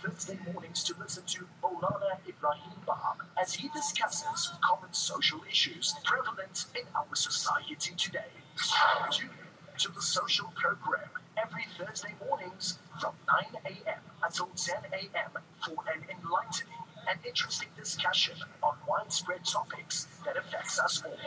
Thursday mornings to listen to Ebrahim Bham as he discusses common social issues prevalent in our society today. Tune in to the social program every Thursday mornings from 9 a.m. until 10 a.m. for an enlightening and interesting discussion on widespread topics that affects us all.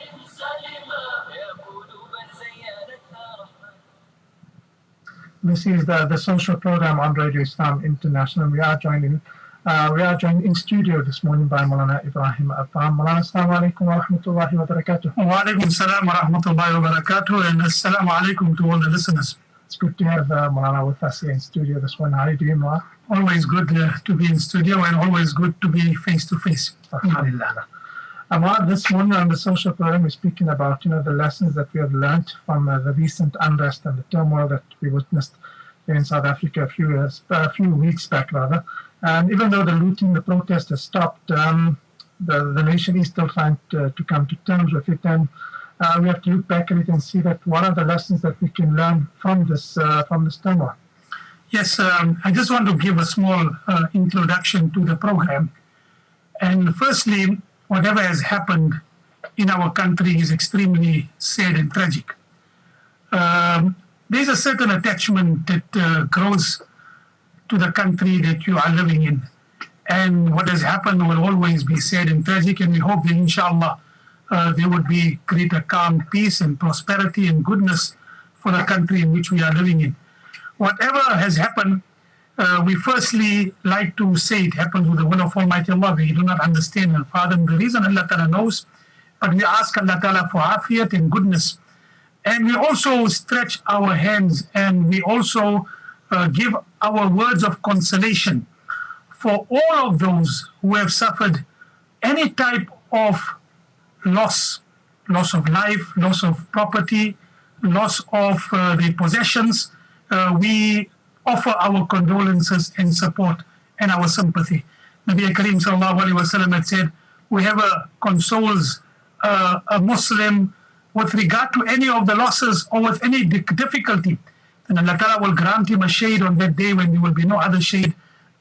This is the social program on Radio Islam International. We are joined in studio this morning by Maulana Ebrahim Bham. Maulana, assalamu alaikum wa rahmatullahi wa barakatuh. Wa alaikum salam wa rahmatullahi wa barakatuh, and assalamu alaikum to all the listeners. It's good to have Maulana with us here in studio this morning. How are you doing, Maulana? Always good to be in studio and always good to be face to face. Alhamdulillah. This morning on the social program, we're speaking about the lessons that we have learned from the recent unrest and the turmoil that we witnessed here in South Africa a few weeks back, rather. And even though the looting, the protest has stopped, the nation is still trying to come to terms with it, and we have to look back at it and see that what are the lessons that we can learn from this turmoil. Yes, I just want to give a small introduction to the program. And firstly, whatever has happened in our country is extremely sad and tragic. There's a certain attachment that grows to the country that you are living in. And what has happened will always be sad and tragic, and we hope that inshallah there would be greater calm, peace and prosperity and goodness for the country in which we are living in. Whatever has happened, we firstly like to say it happens with the will of Almighty Allah. We do not understand and fathom the reason. Allah Ta'ala knows, but we ask Allah Ta'ala for afiyat and goodness. And we also stretch our hands and we also give our words of consolation for all of those who have suffered any type of loss of life, loss of property, loss of their possessions. We offer our condolences and support and our sympathy. Nabi Kareem sallallahu alaihi wasallam had said, whoever consoles a Muslim with regard to any of the losses or with any difficulty, then Allah Ta'ala will grant him a shade on that day when there will be no other shade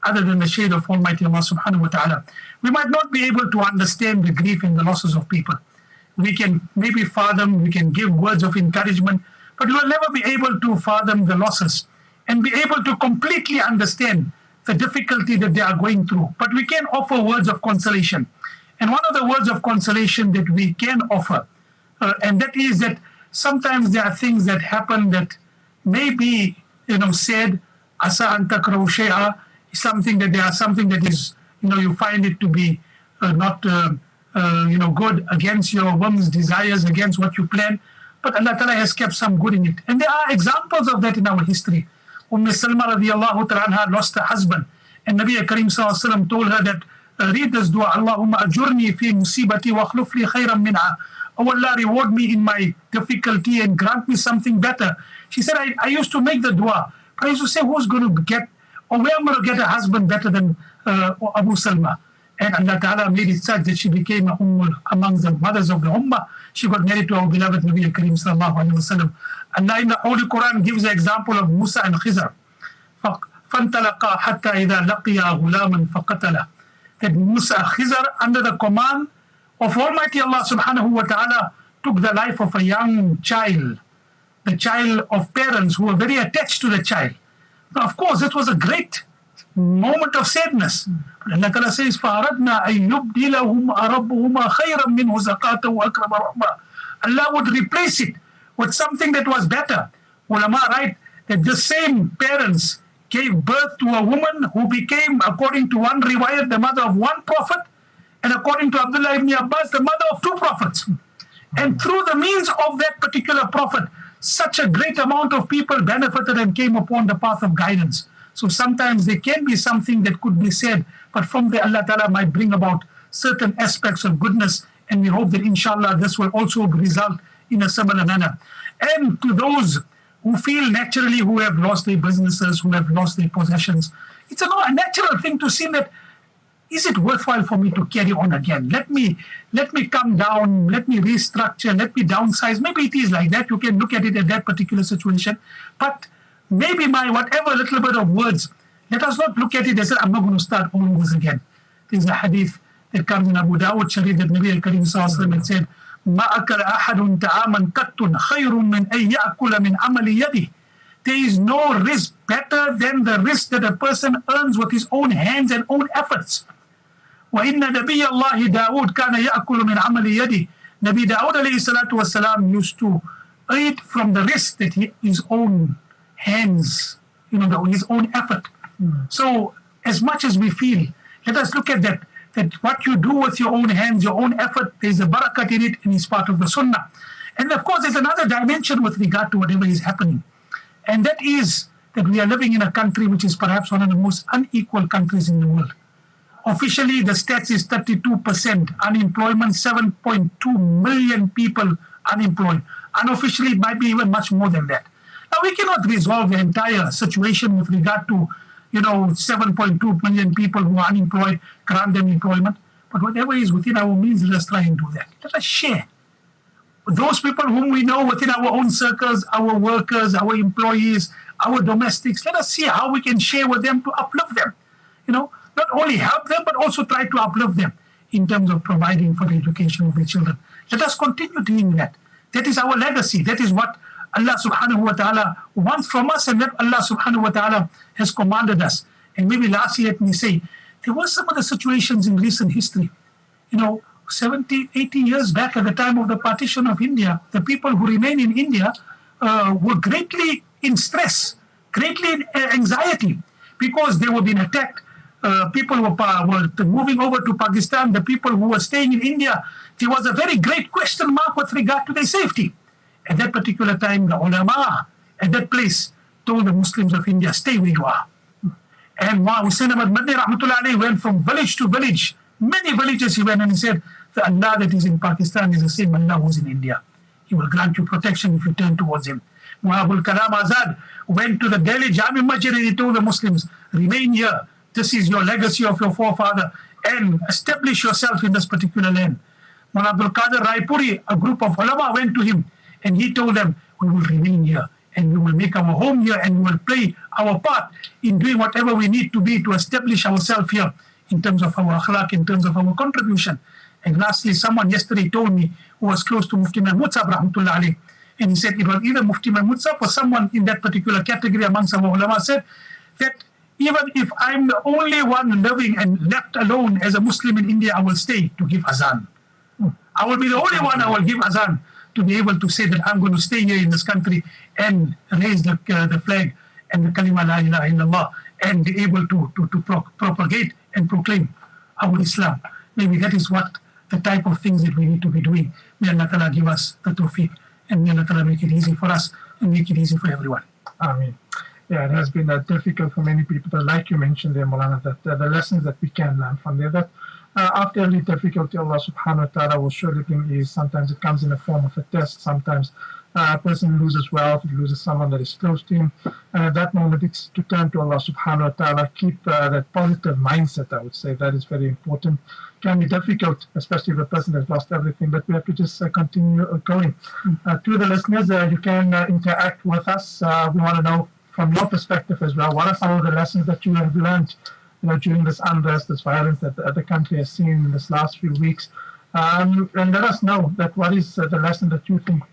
other than the shade of Almighty Allah subhanahu wa ta'ala. We might not be able to understand the grief and the losses of people. We can maybe fathom, we can give words of encouragement, but we will never be able to fathom the losses and be able to completely understand the difficulty that they are going through. But we can offer words of consolation. And one of the words of consolation that we can offer, and that is that sometimes there are things that happen that may be, said, asa an takrahu shay'a, something that is, you find it to be not, good against your whims, desires, against what you plan. But Allah Ta'ala has kept some good in it. And there are examples of that in our history. Salma radiallahu ta'ala lost her husband. And Nabi Kareem sallallahu alaihi wasallam told her that, read this dua, Allahumma ajurni fi musibati wa akhluf li khayran minha. Oh Allah, reward me in my difficulty and grant me something better. She said, I used to make the dua. But I used to say, who's going to get, or where am I going to get a husband better than Abu Salma? And Allah Ta'ala made it such that she became among the mothers of the Ummah. She got married to our beloved Nabi Kareem sallallahu alayhi wa sallam. Allah in the Holy Quran gives the example of Musa and Khizr. فَانْتَلَقَا حَتَّى إِذَا لَقِيَا غُلَامًا فَقَتَلَهُ. That Musa, Khizr, under the command of Almighty Allah subhanahu wa ta'ala, took the life of a young child, the child of parents who were very attached to the child. Now, of course, it was a great moment of sadness. But Allah Ta'ala says, فَأَرَدْنَا أَن يُبْدِلَهُمْ أَرَبُّهُمَا خَيْرًا مِنْهُ زَكَاةً وَأَكْرَمَ رُحْمًا. Allah would replace it with something that was better. Ulama write that the same parents gave birth to a woman who became, according to one riwayat, the mother of one prophet, and according to Abdullah ibn Abbas, the mother of two prophets. And through the means of that particular prophet, such a great amount of people benefited and came upon the path of guidance. So sometimes there can be something that could be said, but from there Allah Ta'ala might bring about certain aspects of goodness, and we hope that inshallah this will also result in a similar manner. And to those who feel naturally, who have lost their businesses, who have lost their possessions, it's a natural thing to see that, is it worthwhile for me to carry on again? Let me come down, let me restructure, let me downsize. Maybe it is like that. You can look at it at that particular situation. But maybe my whatever little bit of words, let us not look at it as I'm not going to start all over again. There's a hadith that comes in Abu Dawud Sharif that Nabi al-Karim sallallahu and said, مَا أَكَلَ أَحَدٌ تَعَامًا قَطٌّ خَيْرٌ مِنْ أَنْ يَأْكُلَ مِنْ عَمَلِ يَدِهِ. There is no risk better than the risk that a person earns with his own hands and own efforts. وَإِنَّ نَبِيَّ اللَّهِ دَاوُدْ كَانَ يَأْكُلُ مِنْ عَمَلِ يَدِهِ. Nabi Dawood alayhi salatu wasalam used to eat from the risk that his own hands, his own effort. So as much as we feel, let us look at that what you do with your own hands, your own effort, there's a barakat in it and it's part of the sunnah. And of course, there's another dimension with regard to whatever is happening. And that is that we are living in a country which is perhaps one of the most unequal countries in the world. Officially, the stats is 32% unemployment, 7.2 million people unemployed. Unofficially, it might be even much more than that. Now, we cannot resolve the entire situation with regard to 7.2 million people who are unemployed, grant them employment. But whatever is within our means, let us try and do that. Let us share. Those people whom we know within our own circles, our workers, our employees, our domestics, let us see how we can share with them to uplift them. Not only help them, but also try to uplift them in terms of providing for the education of their children. Let us continue doing that. That is our legacy. That is what Allah subhanahu wa ta'ala wants from us, and that Allah subhanahu wa ta'ala has commanded us. And maybe lastly, let me say, there were some of the situations in recent history, 70, 80 years back at the time of the partition of India, the people who remain in India were greatly in stress, greatly in anxiety, because they were being attacked. People were moving over to Pakistan. The people who were staying in India, there was a very great question mark with regard to their safety. At that particular time, the ulama at that place told the Muslims of India, stay where you are. And Hussain Ahmad Madni rahmatullah alayhi went from village to village. Many villages he went and he said, the Allah that is in Pakistan is the same Allah who is in India. He will grant you protection if you turn towards him. Abul Kalam Azad went to the Delhi Jami Masjid and he told the Muslims, remain here. This is your legacy of your forefather, and establish yourself in this particular land. Mullah Abdul Qadir Raipuri, a group of ulama went to him and he told them, we will remain here and we will make our home here and we will play our part in doing whatever we need to be to establish ourselves here in terms of our akhlaq, in terms of our contribution. And lastly, someone yesterday told me who was close to Mufti Mahmud Sahib rahmatullah alayhi, and he said it was either Mufti Mahmud Sahib or someone in that particular category amongst our ulama said that even if I'm the only one living and left alone as a Muslim in India, I will stay to give azan. I will be the only one I will give azan to be able to say that I'm going to stay here in this country and raise the flag and the kalima la ilaha illallah and be able to propagate and proclaim our Islam. Maybe that is what the type of things that we need to be doing. May Allah Ta'ala give us the tawfiq and may Allah Ta'ala make it easy for us and make it easy for everyone. Ameen. Yeah, it has been difficult for many people, but like you mentioned there, Maulana, that the lessons that we can learn from there, that after every difficulty, Allah subhanahu wa ta'ala will surely bring ease. Sometimes it comes in the form of a test. Sometimes a person loses wealth, he loses someone that is close to him. And at that moment, it's to turn to Allah subhanahu wa ta'ala, keep that positive mindset, I would say. That is very important. It can be difficult, especially if a person has lost everything, but we have to just continue going. To the listeners, you can interact with us. We want to know from your perspective as well, what are some of the lessons that you have learned during this unrest, this violence that the country has seen in this last few weeks? And let us know that what is the lesson that you think